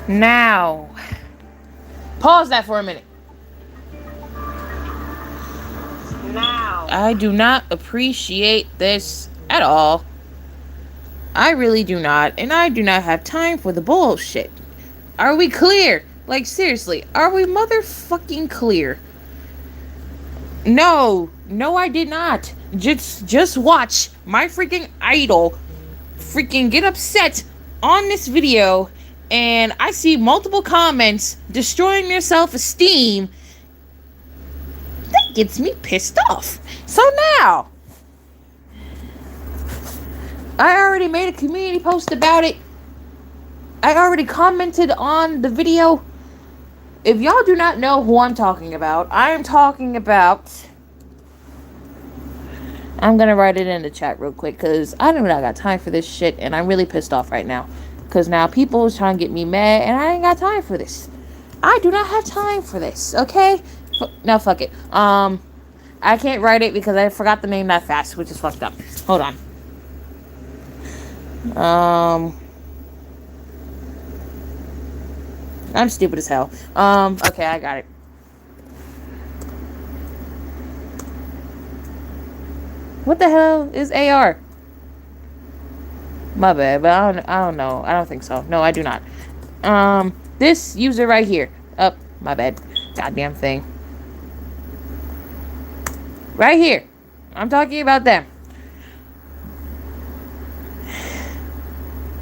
Now, pause that for a minute. Now, I do not appreciate this at all. I really do not, and I do not have time for the bullshit. Are we clear? Like, seriously, are we motherfucking clear? No, I did not. Just watch my freaking idol freaking get upset on this video, and I see multiple comments destroying their self-esteem. That gets me pissed off. So now, I already made a community post about it. I already commented on the video. If y'all do not know who I'm talking about, I am talking about... I'm gonna write it in the chat real quick, because I do not got time for this shit, and I'm really pissed off right now. Because now people is trying to get me mad, and I ain't got time for this. I do not have time for this, okay? Now, fuck it. I can't write it because I forgot the name that fast, which is fucked up. Hold on. I'm stupid as hell. Okay, I got it. What the hell is AR? My bad, but I don't know. I don't think so. No, I do not. This user right here. Oh, my bad. Goddamn thing. Right here. I'm talking about them.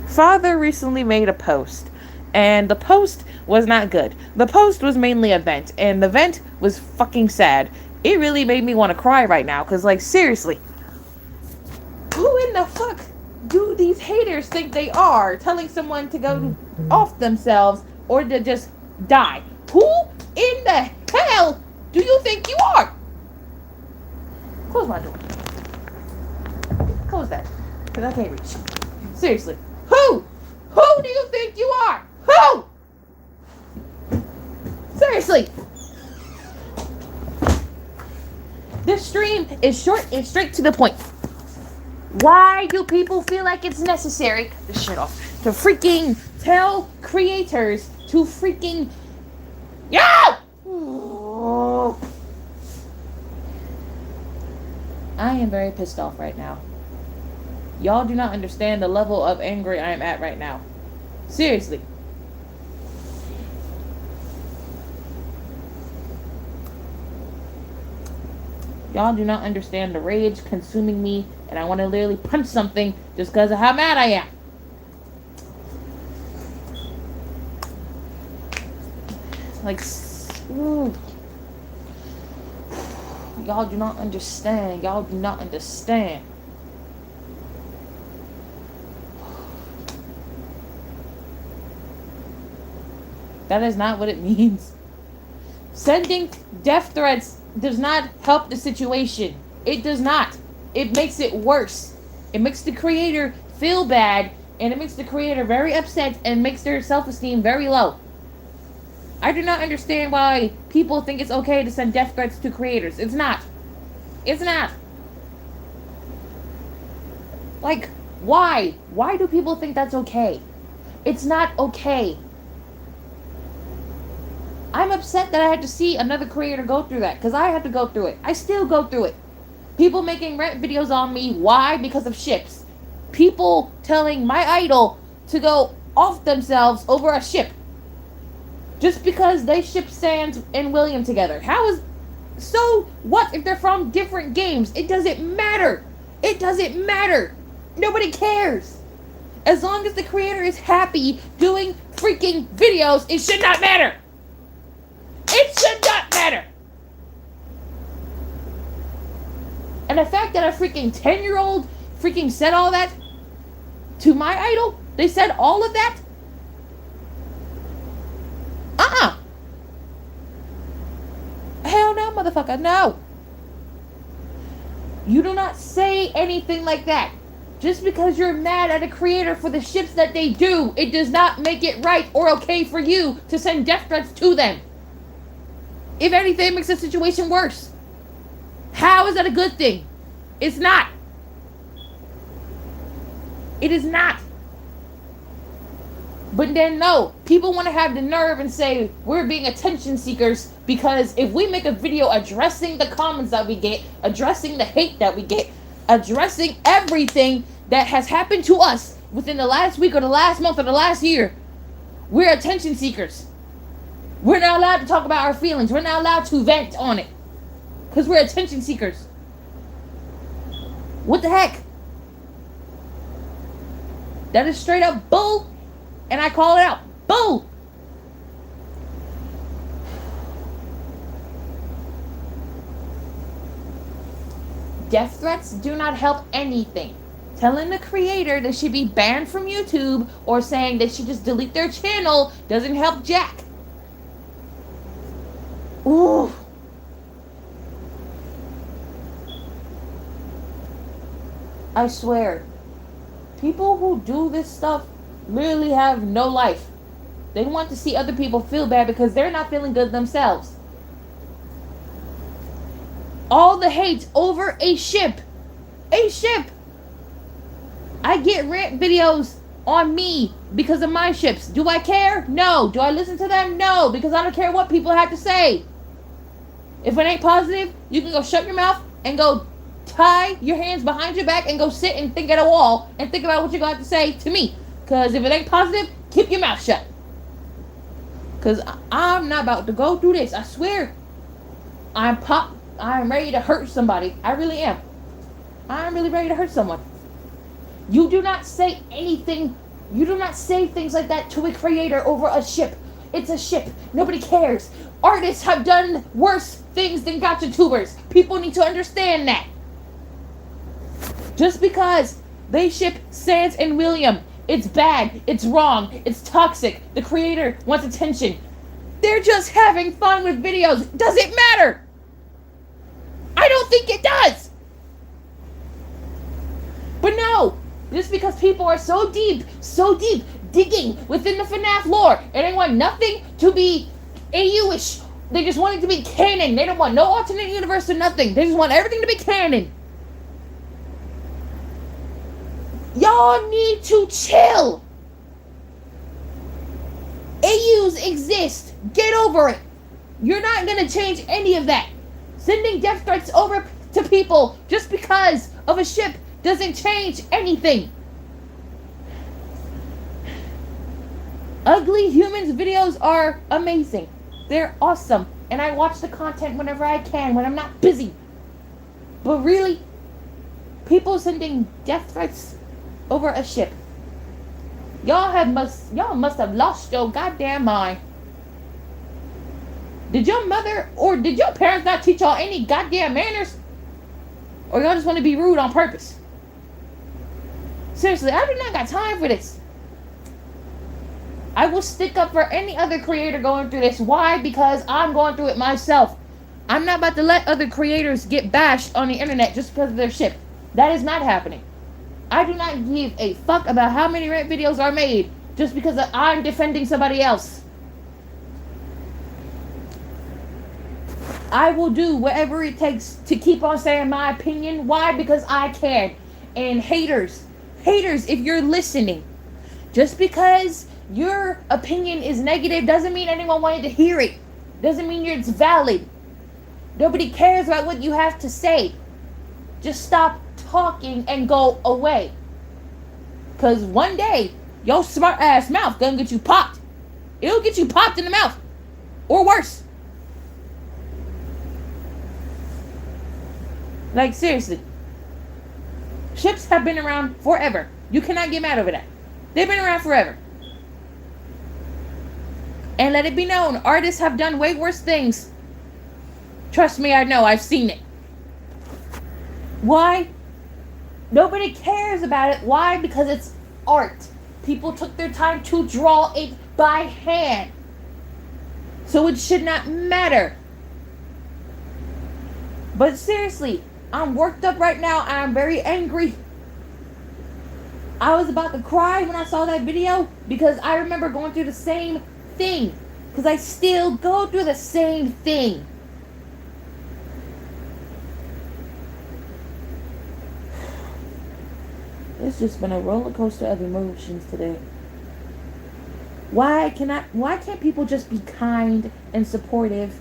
Father recently made a post, and the post was not good. The post was mainly a vent, and the vent was fucking sad. It really made me want to cry right now, because, like, seriously, who in the fuck do these haters think they are, telling someone to go off themselves or to just die? Who in the hell do you think you are? Close my door. Close that, because I can't reach. Seriously. Who? Who do you think you are? Who? Seriously. This stream is short and straight to the point. Why do people feel like it's necessary to shut off? To freaking tell creators to freaking... Yeah! Oh. I am very pissed off right now. Y'all do not understand the level of angry I am at right now. Seriously. Y'all do not understand the rage consuming me, and I want to literally punch something just because of how mad I am. Like, ooh. Y'all do not understand. Y'all do not understand. That is not what it means. Sending death threats does not help the situation. It does not. It makes it worse. It makes the creator feel bad, and it makes the creator very upset, and makes their self-esteem very low. I do not understand why people think it's okay to send death threats to creators. It's not. It's not. Like, why? Why do people think that's okay? It's not okay. I'm upset that I had to see another creator go through that, because I had to go through it. I still go through it. People making rant videos on me. Why? Because of ships. People telling my idol to go off themselves over a ship. Just because they ship Sans and William together. How is... So what if they're from different games? It doesn't matter. It doesn't matter. Nobody cares. As long as the creator is happy doing freaking videos, it should not matter. It should not matter. And the fact that a freaking 10-year-old freaking said all that to my idol, They said all of that? Hell no, motherfucker, no. You do not say anything like that. Just because you're mad at a creator for the ships that they do, it does not make it right or okay for you to send death threats to them. If anything, it makes the situation worse. How is that a good thing? It's not. It is not. But then no, people want to have the nerve and say we're being attention seekers because if we make a video addressing the comments that we get, addressing the hate that we get, addressing everything that has happened to us within the last week or the last month or the last year, we're attention seekers. We're not allowed to talk about our feelings. We're not allowed to vent on it because we're attention seekers. What the heck? That is straight up bull. And I call it out. Bull! Death threats do not help anything. Telling the creator they should be banned from YouTube or saying they should just delete their channel doesn't help jack. Ooh. I swear, people who do this stuff literally have no life. They want to see other people feel bad because they're not feeling good themselves. All the hate over a ship. A ship. I get rant videos on me because of my ships. Do I care? No. Do I listen to them? No. Because I don't care what people have to say. If it ain't positive, you can go shut your mouth and go tie your hands behind your back and go sit and think at a wall and think about what you're going to have to say to me. Because if it ain't positive, keep your mouth shut. Because I'm not about to go through this. I swear. I'm ready to hurt somebody. I really am. I'm really ready to hurt someone. You do not say anything. You do not say things like that to a creator over a ship. It's a ship. Nobody cares. Artists have done worse things than gotcha tubers. People need to understand that. Just because they ship Sans and William, it's bad, it's wrong, it's toxic, the creator wants attention. They're just having fun with videos. Does it matter? I don't think it does. But no, just because people are so deep, digging within the FNAF lore, and they want nothing to be AU-ish. They just want it to be canon. They don't want no alternate universe or nothing. They just want everything to be canon. Y'all need to chill. AUs exist. Get over it. You're not going to change any of that. Sending death threats over to people just because of a ship doesn't change anything. Ugly Humans videos are amazing. They're awesome. And I watch the content whenever I can, when I'm not busy. But really, people sending death threats over a ship. Y'all must have lost your goddamn mind. Did your mother or did your parents not teach y'all any goddamn manners? Or y'all just want to be rude on purpose? Seriously, I do not got time for this. I will stick up for any other creator going through this. Why? Because I'm going through it myself. I'm not about to let other creators get bashed on the internet just because of their ship. That is not happening. I do not give a fuck about how many rant videos are made just because I'm defending somebody else. I will do whatever it takes to keep on saying my opinion. Why? Because I can. And haters, if you're listening, just because your opinion is negative doesn't mean anyone wanted to hear it. Doesn't mean it's valid. Nobody cares about what you have to say. Just stop talking and go away. Because one day, your smart ass mouth gonna get you popped. It'll get you popped in the mouth. Or worse. Like, seriously. Ships have been around forever. You cannot get mad over that. They've been around forever. And let it be known, artists have done way worse things. Trust me, I know. I've seen it. Why? Nobody cares about it. Why? Because it's art. People took their time to draw it by hand. So it should not matter. But seriously, I'm worked up right now. I'm very angry. I was about to cry when I saw that video because I remember going through the same thing. Because I still go through the same thing. It's just been a roller coaster of emotions today. Why can't people just be kind and supportive?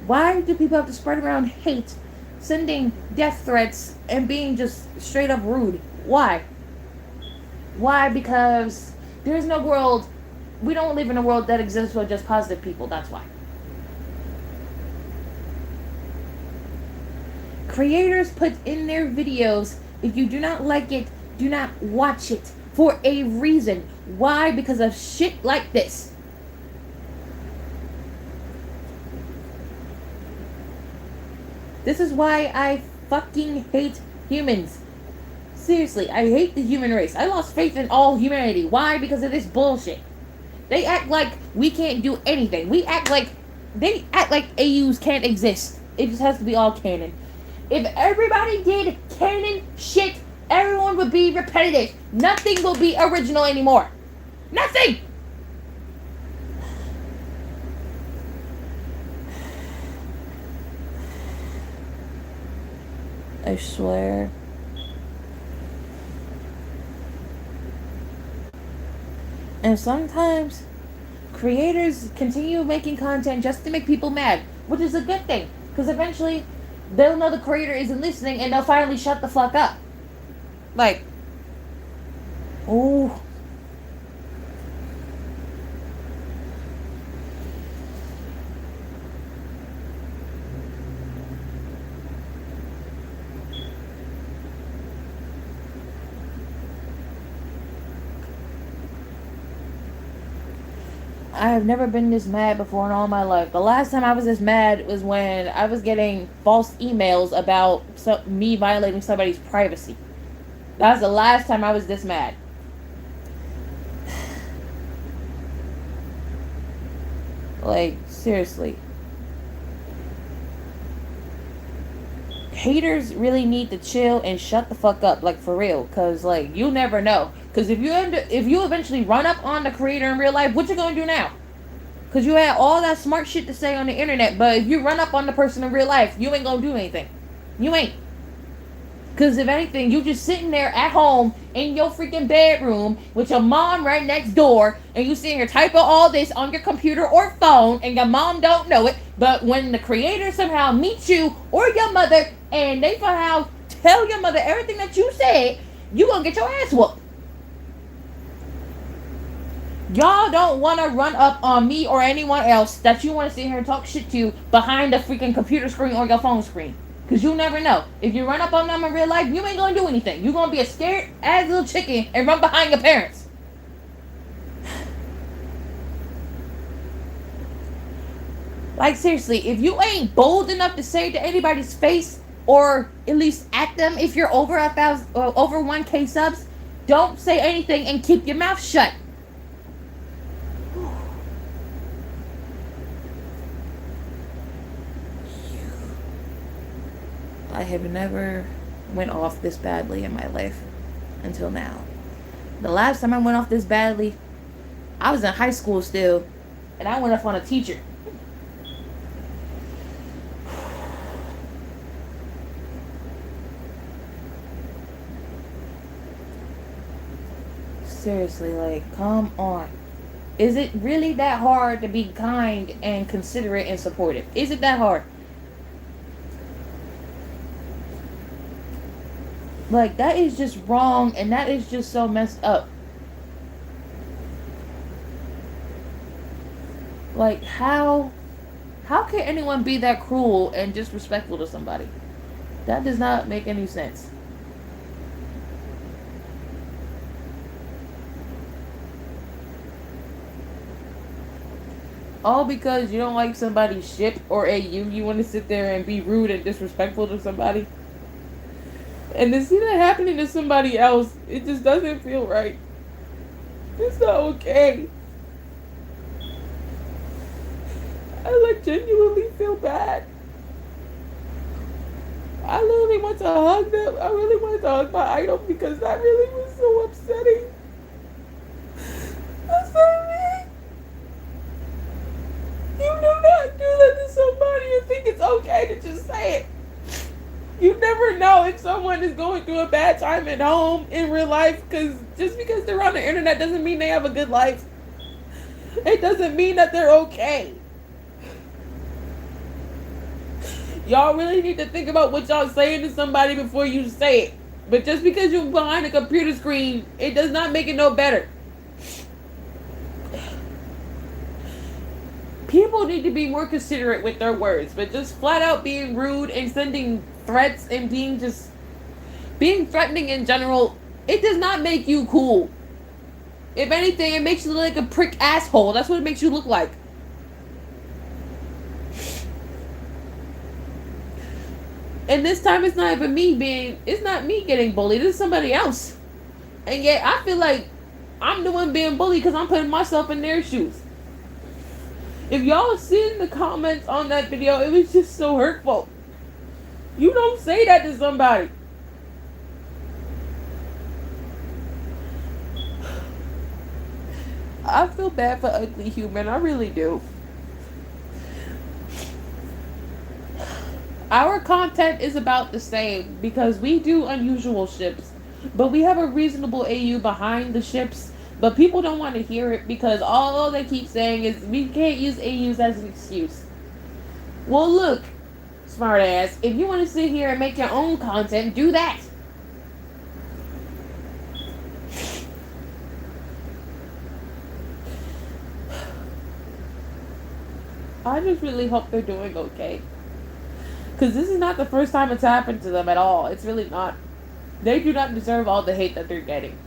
Why do people have to spread around hate, sending death threats, and being just straight up rude? Why? Why? Because there's no world, we don't live in a world that exists for just positive people, that's why. Creators put in their videos, if you do not like it, do not watch it, for a reason. Why? Because of shit like this. This is why I fucking hate humans. Seriously, I hate the human race. I lost faith in all humanity. Why? Because of this bullshit. They act like we can't do anything. They act like AUs can't exist. It just has to be all canon. If everybody did canon shit, everyone would be repetitive. Nothing will be original anymore. Nothing! I swear. And sometimes creators continue making content just to make people mad, which is a good thing, because eventually they'll know the creator isn't listening and they'll finally shut the fuck up. Like, ooh. I have never been this mad before in all my life. The last time I was this mad was when I was getting false emails about me violating somebody's privacy. That was the last time I was this mad. Like, seriously. Haters really need to chill and shut the fuck up, like, for real. Because, like, you never know. Because if you eventually run up on the creator in real life, what you gonna do now? Because you had all that smart shit to say on the internet, but if you run up on the person in real life, you ain't gonna do anything. You ain't. Because if anything, you just sitting there at home in your freaking bedroom with your mom right next door, and you sitting here typing all this on your computer or phone, and your mom don't know it, but when the creator somehow meets you or your mother, and they somehow tell your mother everything that you said, you gonna get your ass whooped. Y'all don't want to run up on me or anyone else that you want to sit here and talk shit to behind the freaking computer screen or your phone screen. Because you never know. If you run up on them in real life, you ain't going to do anything. You're going to be a scared ass little chicken and run behind your parents. Like, seriously, if you ain't bold enough to say to anybody's face, or at least at them, if you're over 1K subs, don't say anything and keep your mouth shut. I have never went off this badly in my life until now. The last time I went off this badly, I was in high school still, and I went off on a teacher. Seriously, like, come on. Is it really that hard to be kind and considerate and supportive? Is it that hard? Like, that is just wrong, and that is just so messed up. Like, how can anyone be that cruel and disrespectful to somebody? That does not make any sense. All because you don't like somebody's shit or you want to sit there and be rude and disrespectful to somebody. And to see that happening to somebody else, it just doesn't feel right. It's not okay. I like genuinely feel bad. I literally want to hug them. I really wanted to hug my idol because that really was so upsetting. That's not me. You do not do that to somebody and think it's okay to just say it. You never know if someone is going through a bad time at home in real life, because just because they're on the internet doesn't mean they have a good life. It doesn't mean that they're okay. Y'all really need to think about what y'all saying to somebody before you say it. But just because you're behind a computer screen, it does not make it no better. People need to be more considerate with their words, but just flat out being rude and sending threats and being threatening in general, it does not make you cool. If anything, it makes you look like a prick asshole. That's what it makes you look like. And this time it's not even it's not me getting bullied, it's somebody else. And yet I feel like I'm the one being bullied because I'm putting myself in their shoes. If y'all seen the comments on that video, it was just so hurtful. You don't say that to somebody. I feel bad for Ugly Human, I really do. Our content is about the same because we do unusual ships, but we have a reasonable AU behind the ships, but people don't want to hear it because all they keep saying is we can't use AUs as an excuse. Well, look, smart ass, if you want to sit here and make your own content, do that. I just really hope they're doing okay. Because this is not the first time it's happened to them at all. It's really not. They do not deserve all the hate that they're getting.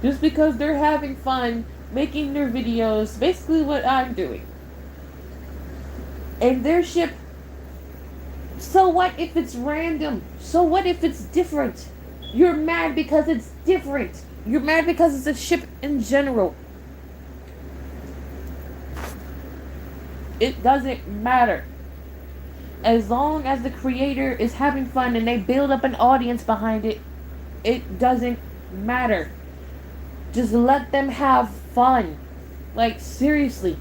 Just because they're having fun making their videos, basically what I'm doing. And their ship, so what if it's random? So what if it's different? You're mad because it's different. You're mad because it's a ship in general. It doesn't matter. As long as the creator is having fun and they build up an audience behind it, it doesn't matter. Just let them have fun. Like, seriously.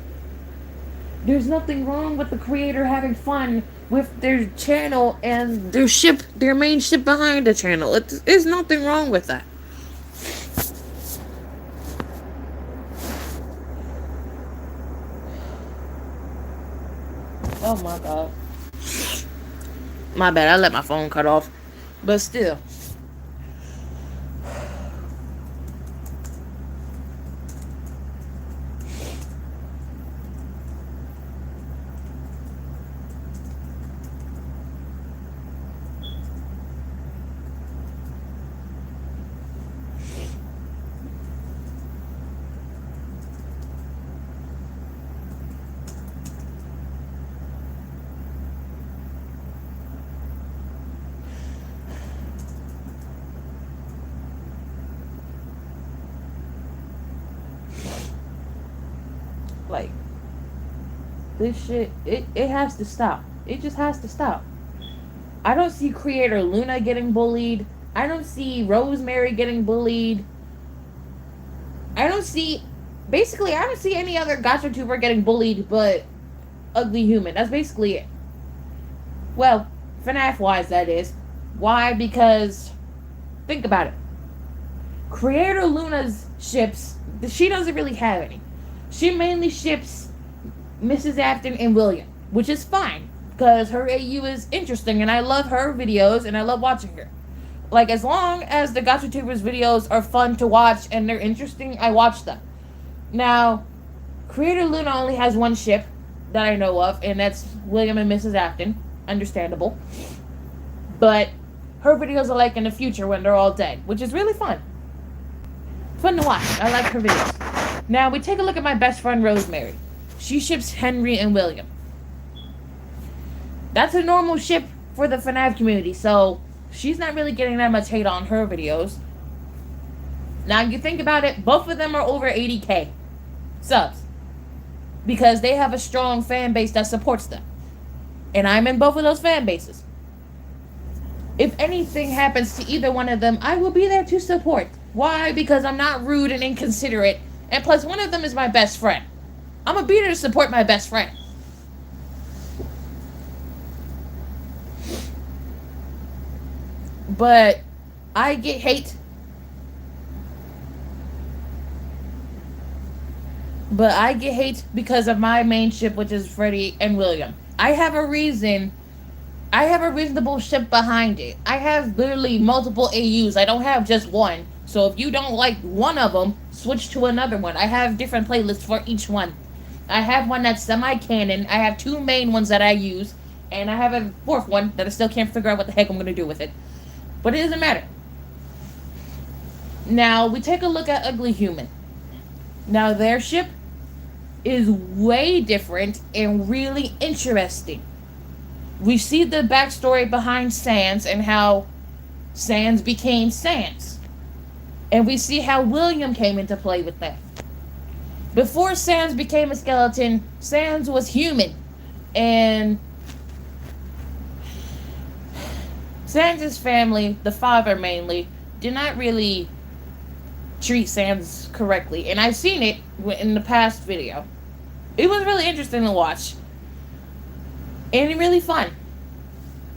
There's nothing wrong with the creator having fun with their channel and their ship, their main ship behind the channel. There's nothing wrong with that. Oh my god. My bad, I let my phone cut off. But still. Like, this shit, it has to stop. It just has to stop. I don't see creator Luna getting bullied. I don't see Rosemary getting bullied. I don't see any other gacha tuber getting bullied but Ugly Human. That's basically it. Well, FNAF wise, that is. Why? Because, think about it. Creator Luna's ships, she doesn't really have any. She mainly ships Mrs. Afton and William, which is fine, because her AU is interesting, and I love her videos, and I love watching her. Like, as long as the gacha tubers' videos are fun to watch, and they're interesting, I watch them. Now, Creator Luna only has one ship that I know of, and that's William and Mrs. Afton. Understandable. But her videos are like in the future when they're all dead, which is really fun. Fun to watch. I like her videos. Now, we take a look at my best friend, Rosemary. She ships Henry and William. That's a normal ship for the FNAF community, so she's not really getting that much hate on her videos. Now you think about it, both of them are over 80K subs because they have a strong fan base that supports them. And I'm in both of those fan bases. If anything happens to either one of them, I will be there to support. Why? Because I'm not rude and inconsiderate. And plus, one of them is my best friend. I'm going to be there to support my best friend. But I get hate. But I get hate because of my main ship, which is Freddie and William. I have a reason. I have a reasonable ship behind it. I have literally multiple AUs. I don't have just one. So if you don't like one of them, switch to another one. I have different playlists for each one. I have one that's semi-canon. I have two main ones that I use. And I have a fourth one that I still can't figure out what the heck I'm going to do with it. But it doesn't matter. Now, we take a look at Ugly Human. Now, their ship is way different and really interesting. We see the backstory behind Sans and how Sans became Sans. And we see how William came into play with that. Before Sans became a skeleton, Sans was human. And Sans' family, the father mainly, did not really treat Sans correctly. And I've seen it in the past video. It was really interesting to watch. And really fun.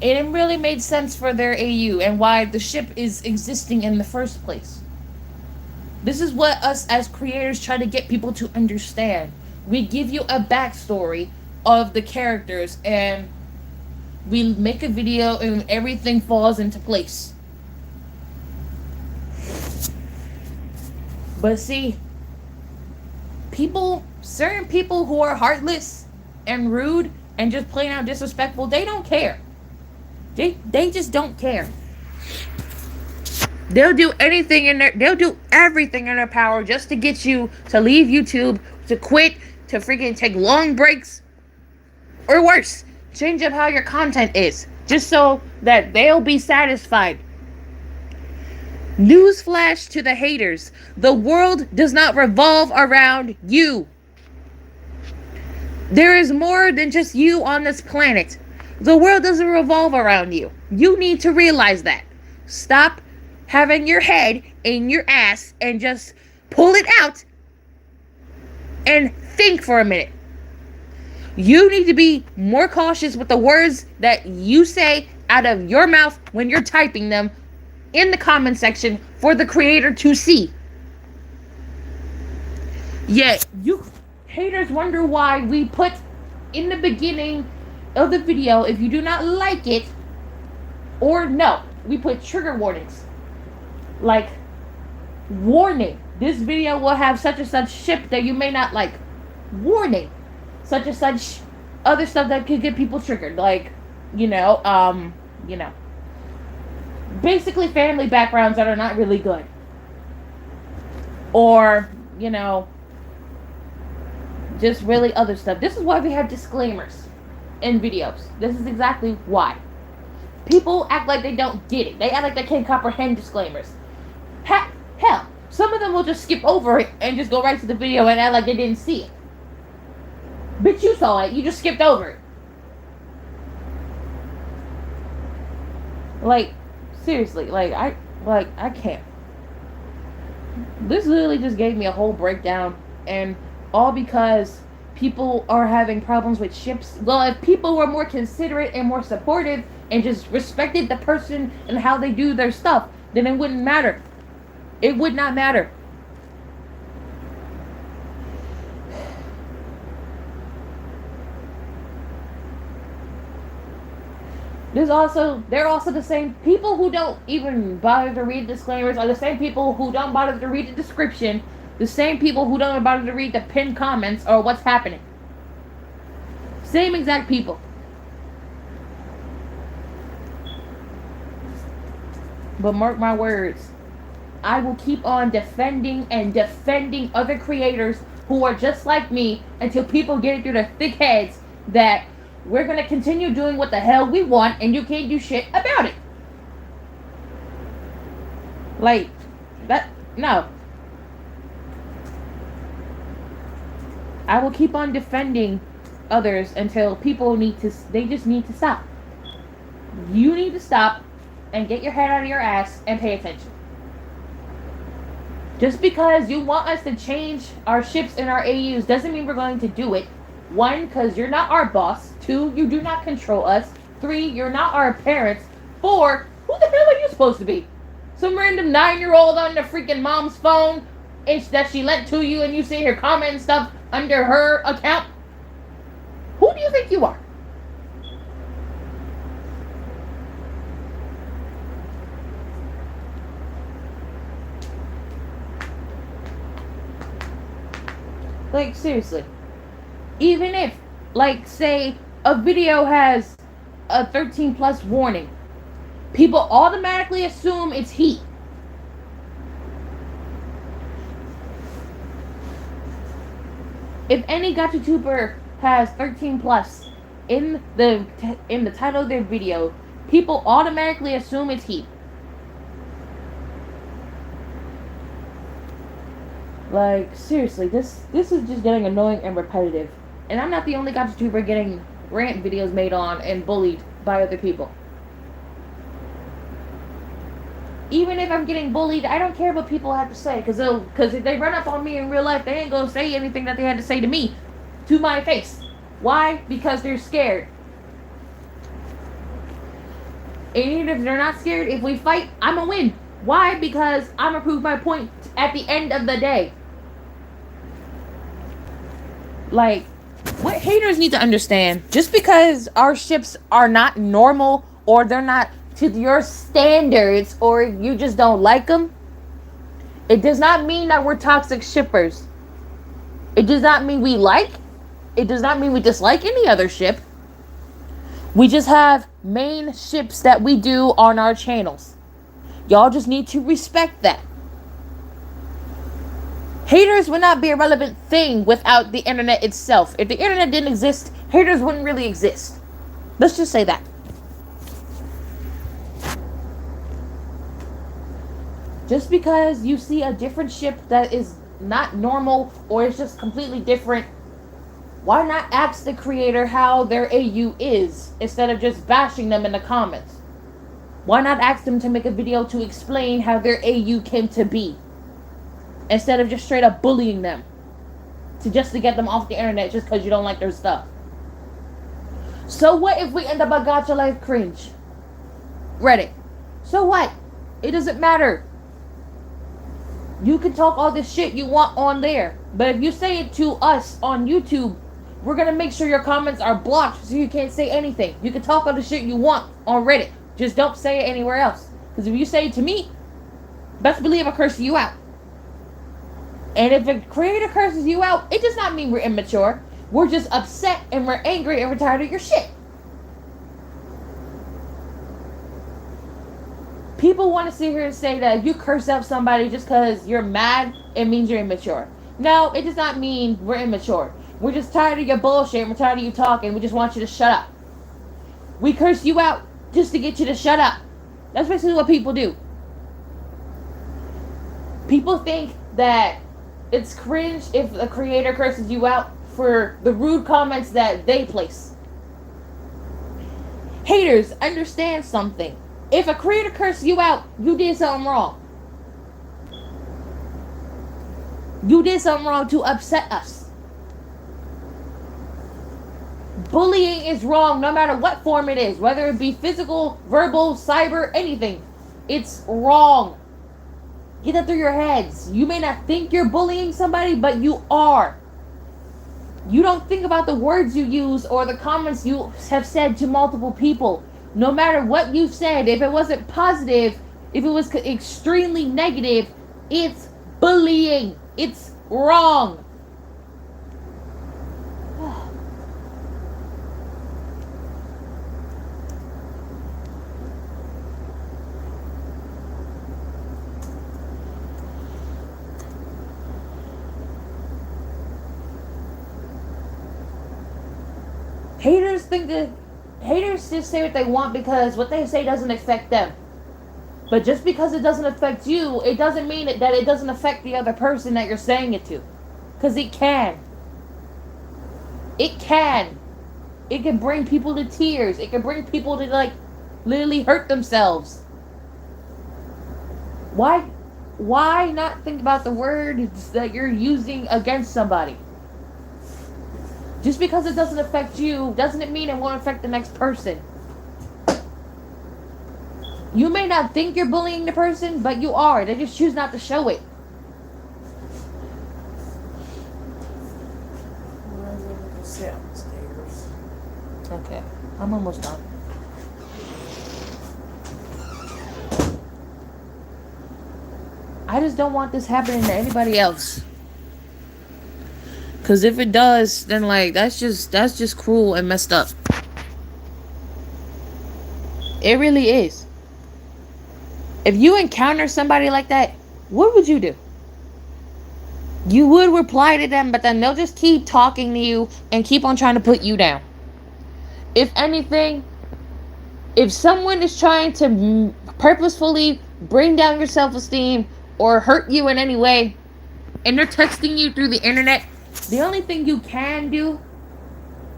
And it really made sense for their AU and why the ship is existing in the first place. This is what us as creators try to get people to understand. We give you a backstory of the characters and we make a video and everything falls into place. But see, certain people who are heartless and rude and just plain out disrespectful, they don't care. They just don't care. They'll do everything in their power just to get you to leave YouTube, to quit, to freaking take long breaks, or worse, change up how your content is, just so that they'll be satisfied. Newsflash to the haters: the world does not revolve around you. There is more than just you on this planet. The world doesn't revolve around you. You need to realize that. Stop having your head in your ass and just pull it out and think for a minute. You need to be more cautious with the words that you say out of your mouth when you're typing them in the comment section for the creator to see. Yet, you haters wonder why we put in the beginning of the video, if you do not like it, or no, we put trigger warnings. Like, warning, this video will have such and such ship that you may not like. Warning, such and such other stuff that could get people triggered. Like, basically family backgrounds that are not really good. Or, just really other stuff. This is why we have disclaimers in videos. This is exactly why. People act like they don't get it. They act like they can't comprehend disclaimers. Hell, some of them will just skip over it and just go right to the video and act like they didn't see it. Bitch, you saw it. You just skipped over it. Like, seriously, I can't. This literally just gave me a whole breakdown, and all because people are having problems with ships. Well, if people were more considerate and more supportive and just respected the person and how they do their stuff, then it wouldn't matter. It would not matter. They're also the same people who don't even bother to read disclaimers are the same people who don't bother to read the description, the same people who don't bother to read the pinned comments or what's happening. Same exact people. But mark my words, I will keep on defending other creators who are just like me until people get it through their thick heads that we're going to continue doing what the hell we want and you can't do shit about it. Like, that, no. I will keep on defending others until people they just need to stop. You need to stop and get your head out of your ass and pay attention. Just because you want us to change our ships and our AUs doesn't mean we're going to do it. 1, because you're not our boss. 2, you do not control us. 3, you're not our parents. 4, who the hell are you supposed to be? Some random 9-year-old on the freaking mom's phone that she lent to you and you sit here commenting stuff under her account? Who do you think you are? Like, seriously. Even if, like, say, a video has a 13 plus warning, people automatically assume it's heat. If any GotchaTuber has 13 plus in the title of their video, people automatically assume it's heat. Like, seriously, this is just getting annoying and repetitive. And I'm not the only GotchaTuber getting rant videos made on and bullied by other people. Even if I'm getting bullied, I don't care what people have to say. Because if they run up on me in real life, they ain't gonna say anything that they had to say to me, to my face. Why? Because they're scared. And even if they're not scared, if we fight, I'm gonna win. Why? Because I'm gonna prove my point at the end of the day. Like, what haters need to understand, just because our ships are not normal or they're not to your standards or you just don't like them, it does not mean that we're toxic shippers. It does not mean it does not mean we dislike any other ship. We just have main ships that we do on our channels. Y'all just need to respect that. Haters would not be a relevant thing without the internet itself. If the internet didn't exist, haters wouldn't really exist. Let's just say that. Just because you see a different ship that is not normal or is just completely different, why not ask the creator how their AU is instead of just bashing them in the comments? Why not ask them to make a video to explain how their AU came to be? Instead of just straight up bullying them. To get them off the internet just because you don't like their stuff. So what if we end up a Gacha Life cringe? Reddit. So what? It doesn't matter. You can talk all this shit you want on there. But if you say it to us on YouTube, we're going to make sure your comments are blocked so you can't say anything. You can talk all the shit you want on Reddit. Just don't say it anywhere else. Because if you say it to me, best believe I curse you out. And if a creator curses you out, it does not mean we're immature. We're just upset and we're angry and we're tired of your shit. People want to sit here and say that if you curse out somebody just because you're mad, it means you're immature. No, it does not mean we're immature. We're just tired of your bullshit and we're tired of you talking. We just want you to shut up. We curse you out just to get you to shut up. That's basically what people do. People think that it's cringe if a creator curses you out for the rude comments that they place. Haters, understand something. If a creator curses you out, you did something wrong. You did something wrong to upset us. Bullying is wrong no matter what form it is. Whether it be physical, verbal, cyber, anything. It's wrong. Get that through your heads. You may not think you're bullying somebody, but you are. You don't think about the words you use or the comments you have said to multiple people. No matter what you've said, if it wasn't positive, if it was extremely negative, it's bullying. It's wrong. Haters just say what they want because what they say doesn't affect them. But just because it doesn't affect you, it doesn't mean that it doesn't affect the other person that you're saying it to. Because it can. It can. It can bring people to tears. It can bring people to, like, literally hurt themselves. Why not think about the words that you're using against somebody? Just because it doesn't affect you doesn't mean it won't affect the next person. You may not think you're bullying the person, but you are. They just choose not to show it. Okay, I'm almost done. I just don't want this happening to anybody else. Cause if it does, then like that's just cruel and messed up. It really is. If you encounter somebody like that, what would you do? You would reply to them, but then they'll just keep talking to you and keep on trying to put you down. If anything, if someone is trying to purposefully bring down your self-esteem or hurt you in any way, and they're texting you through the internet, the only thing you can do,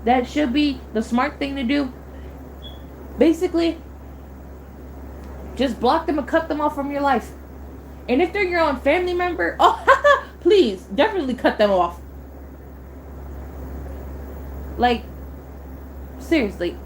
that should be the smart thing to do, basically, just block them and cut them off from your life. And if they're your own family member, oh, please, definitely cut them off. Like, seriously.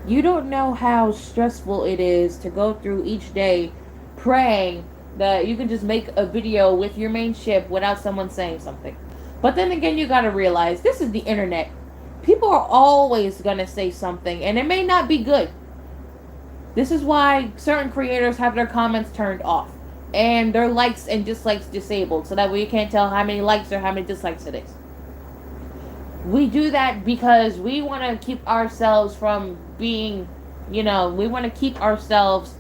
You don't know how stressful it is to go through each day praying that you can just make a video with your main ship without someone saying something. But then again, you gotta realize this is the internet. People are always gonna say something, and it may not be good. This is why certain creators have their comments turned off and their likes and dislikes disabled, so that way you can't tell how many likes or how many dislikes it is. We do that because we want to keep ourselves from being, we want to keep ourselves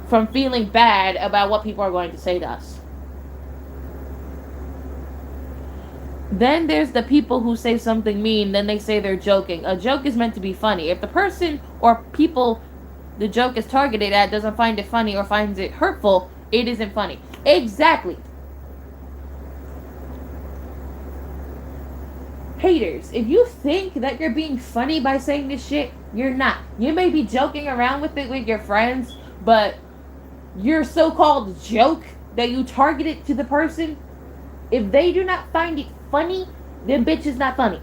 from feeling bad about what people are going to say to us. Then there's the people who say something mean, then they say they're joking. A joke is meant to be funny. If the person or people the joke is targeted at doesn't find it funny or finds it hurtful, it isn't funny. Exactly. Haters, if you think that you're being funny by saying this shit, you're not. You may be joking around with it with your friends, but your so-called joke that you targeted to the person, if they do not find it funny, then bitch is not funny.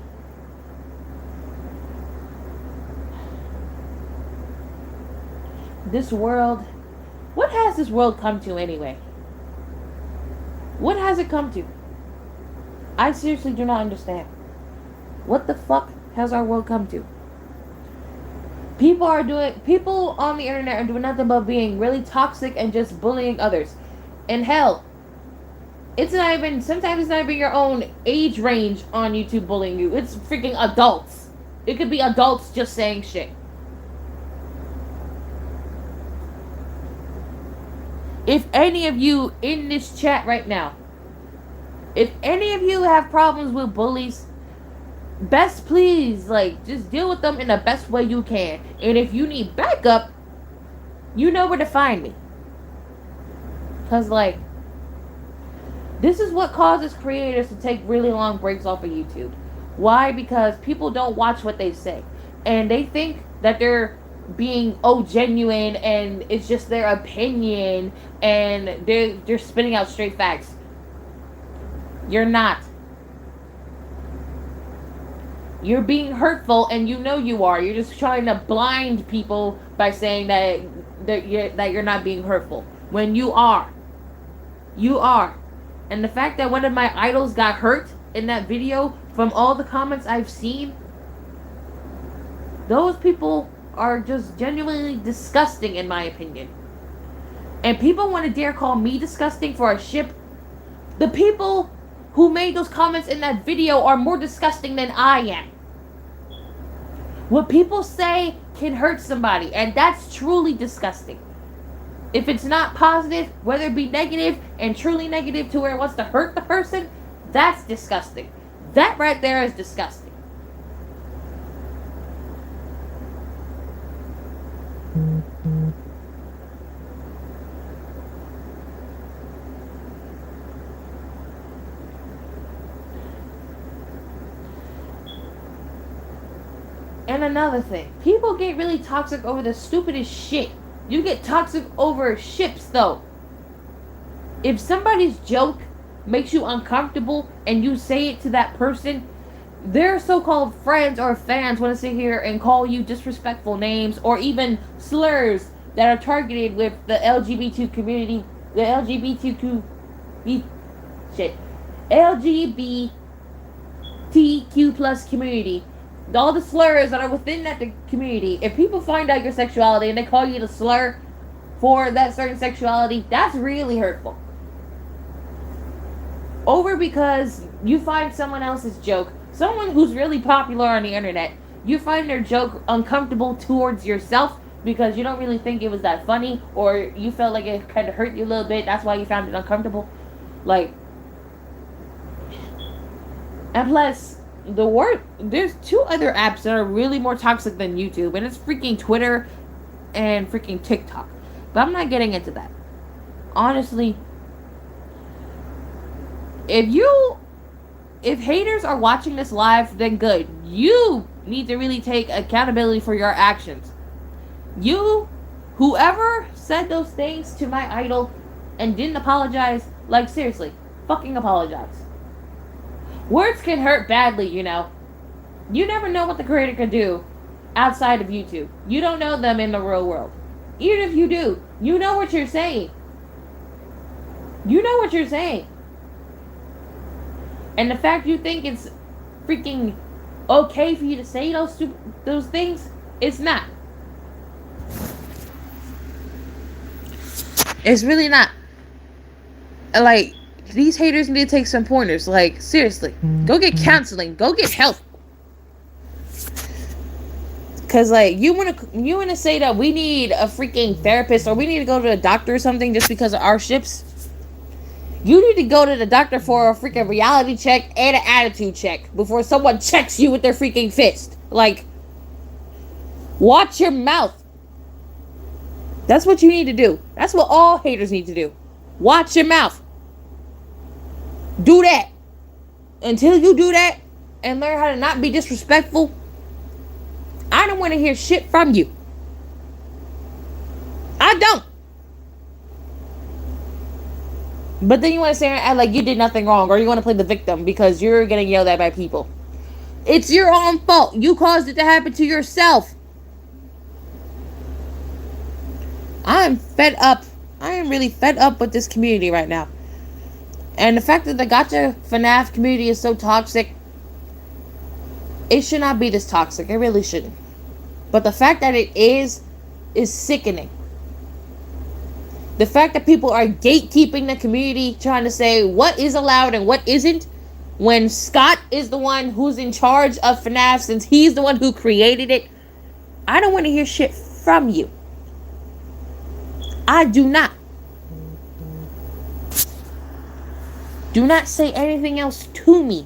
This world, what has this world come to anyway? What has it come to? I seriously do not understand. What the fuck has our world come to? People on the internet are doing nothing but being really toxic and just bullying others. And hell, sometimes it's not even your own age range on YouTube bullying you. It's freaking adults. It could be adults just saying shit. If any of you in this chat right now, if any of you have problems with bullies, best please, just deal with them in the best way you can. And if you need backup, you know where to find me. Because, this is what causes creators to take really long breaks off of YouTube. Why? Because people don't watch what they say. And they think that they're being, genuine, and it's just their opinion, and they're spitting out straight facts. You're not. You're being hurtful, and you know you are. You're just trying to blind people by saying that you're not being hurtful, when you are. You are. And the fact that one of my idols got hurt in that video, from all the comments I've seen, those people are just genuinely disgusting, in my opinion. And people want to dare call me disgusting for a ship. The people who made those comments in that video are more disgusting than I am. What people say can hurt somebody, and that's truly disgusting. If it's not positive, whether it be negative and truly negative to where it wants to hurt the person, that's disgusting. That right there is disgusting. another thing. People get really toxic over the stupidest shit. You get toxic over ships, though. If somebody's joke makes you uncomfortable and you say it to that person, their so-called friends or fans want to sit here and call you disrespectful names or even slurs that are targeted with the LGBT community, the LGBTQ LGBTQ plus community, all the slurs that are within that community. If people find out your sexuality and they call you the slur for that certain sexuality, that's really hurtful. Over because you find someone else's joke, someone who's really popular on the internet, you find their joke uncomfortable towards yourself because you don't really think it was that funny, or you felt like it kind of hurt you a little bit, that's why you found it uncomfortable. Like, and plus, there's two other apps that are really more toxic than YouTube, and it's freaking Twitter and freaking TikTok. But I'm not getting into that. Honestly, if haters are watching this live, then good. You need to really take accountability for your actions. Whoever said those things to my idol and didn't apologize, like seriously, fucking apologize. Words can hurt badly, you know. You never know what the creator could do outside of YouTube. You don't know them in the real world. Even if you do, you know what you're saying. You know what you're saying. And the fact you think it's freaking okay for you to say those things, it's not. It's really not. Like, these haters need to take some pointers. Like, seriously, go get counseling. Go get help. Cause like you wanna say that we need a freaking therapist or we need to go to a doctor or something just because of our ships? You need to go to the doctor for a freaking reality check and an attitude check before someone checks you with their freaking fist. Like, watch your mouth. That's what you need to do. That's what all haters need to do. Watch your mouth. Do that. Until you do that and learn how to not be disrespectful, I don't want to hear shit from you. I don't. But then you want to say act like you did nothing wrong, or you want to play the victim because you're getting yelled at by people. It's your own fault. You caused it to happen to yourself. I'm fed up. I am really fed up with this community right now. And the fact that the Gacha FNAF community is so toxic, it should not be this toxic. It really shouldn't. But the fact that it is sickening. The fact that people are gatekeeping the community, trying to say what is allowed and what isn't, when Scott is the one who's in charge of FNAF, since he's the one who created it. I don't want to hear shit from you. I do not. Do not say anything else to me.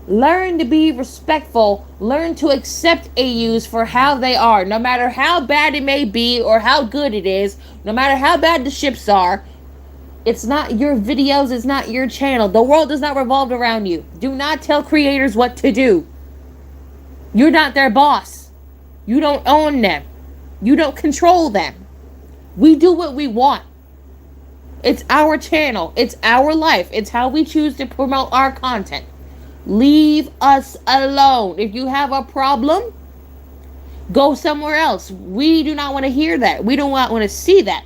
Learn to be respectful. Learn to accept AUs for how they are. No matter how bad it may be or how good it is. No matter how bad the ships are. It's not your videos. It's not your channel. The world does not revolve around you. Do not tell creators what to do. You're not their boss. You don't own them. You don't control them. We do what we want. It's our channel. It's our life. It's how we choose to promote our content. Leave us alone. If you have a problem, go somewhere else. We do not want to hear that. We don't want to see that.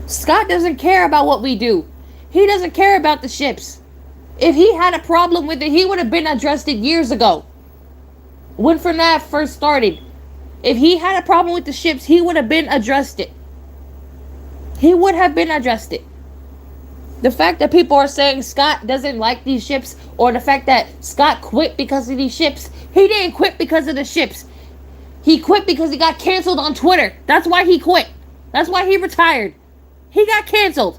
Scott doesn't care about what we do. He doesn't care about the ships. If he had a problem with it, he would have been addressed it years ago. When FNAF first started. If he had a problem with the ships, he would have been addressed it. He would have been addressed it. The fact that people are saying Scott doesn't like these ships, or the fact that Scott quit because of these ships, he didn't quit because of the ships. He quit because he got canceled on Twitter. That's why he quit. That's why he retired. He got canceled.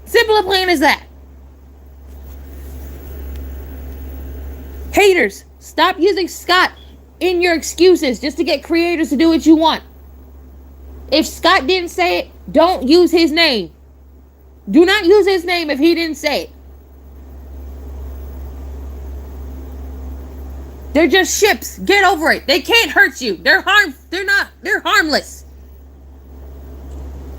Simple and plain as that. Haters, stop using Scott in your excuses just to get creators to do what you want. If Scott didn't say it, don't use his name. Do not use his name if he didn't say it. They're just ships. Get over it. They can't hurt you. They're harmless.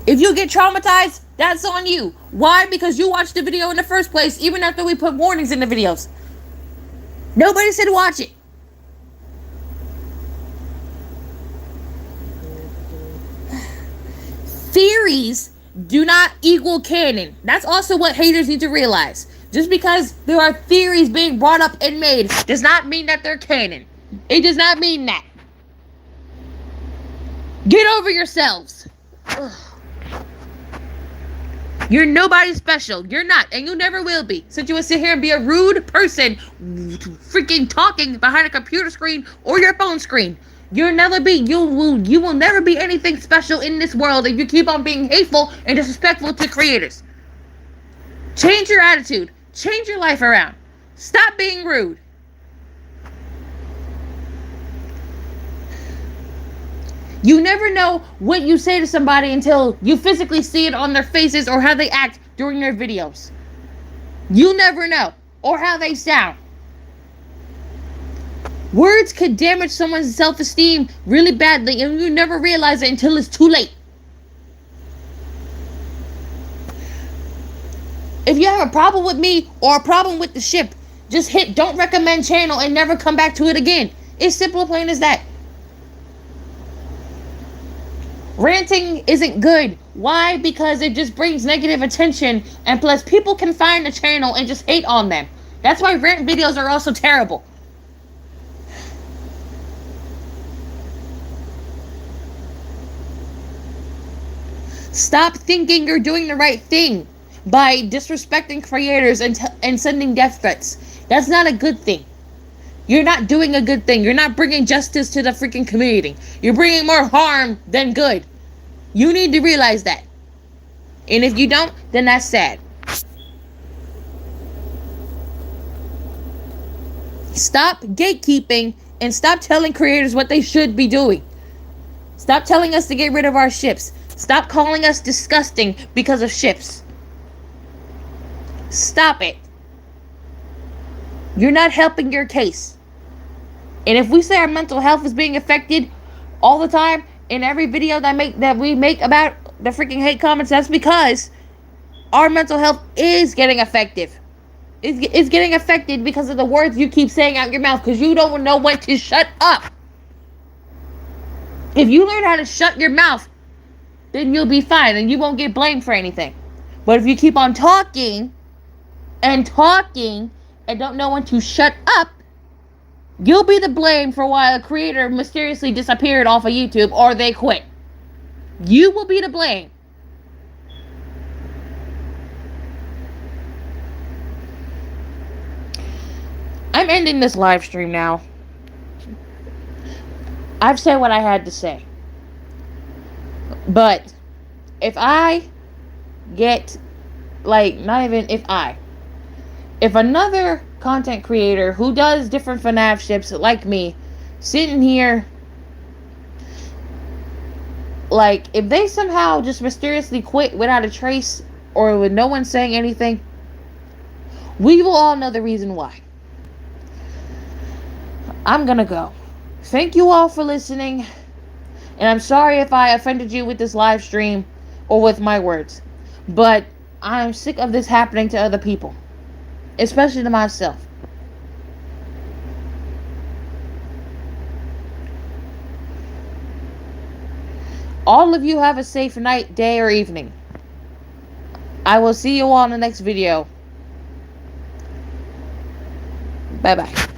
If you get traumatized, that's on you. Why? Because you watched the video in the first place, even after we put warnings in the videos. Nobody said watch it. Theories do not equal canon. That's also what haters need to realize. Just because there are theories being brought up and made does not mean that they're canon. It does not mean that. Get over yourselves. Ugh. You're nobody special. You're not, and you never will be. Since you would sit here and be a rude person freaking talking behind a computer screen or your phone screen. You'll never be. You will never be anything special in this world if you keep on being hateful and disrespectful to creators. Change your attitude. Change your life around. Stop being rude. You never know what you say to somebody until you physically see it on their faces or how they act during their videos. You never know. Or how they sound. Words could damage someone's self-esteem really badly, and you never realize it until it's too late. If you have a problem with me or a problem with the ship, just hit don't recommend channel and never come back to it again. It's simple, plain as that. Ranting isn't good. Why? Because it just brings negative attention, and plus people can find the channel and just hate on them. That's why rant videos are also terrible. Stop thinking you're doing the right thing by disrespecting creators and sending death threats. That's not a good thing. You're not doing a good thing. You're not bringing justice to the freaking community. You're bringing more harm than good. You need to realize that. And if you don't, then that's sad. Stop gatekeeping and stop telling creators what they should be doing. Stop telling us to get rid of our ships. Stop calling us disgusting because of ships. Stop it. You're not helping your case. And if we say our mental health is being affected all the time in every video that we make about the freaking hate comments, that's because our mental health is getting affected. It's getting affected because of the words you keep saying out your mouth, because you don't know when to shut up. If you learn how to shut your mouth, then you'll be fine and you won't get blamed for anything. But if you keep on talking and don't know when to shut up, you'll be the blame for why a creator mysteriously disappeared off of YouTube or they quit. You will be to blame. I'm ending this live stream now. I've said what I had to say. But if I get, if another content creator who does different FNAF ships like me, sitting here, if they somehow just mysteriously quit without a trace or with no one saying anything, we will all know the reason why. I'm gonna go. Thank you all for listening. And I'm sorry if I offended you with this live stream or with my words. But I'm sick of this happening to other people. Especially to myself. All of you have a safe night, day, or evening. I will see you all in the next video. Bye-bye.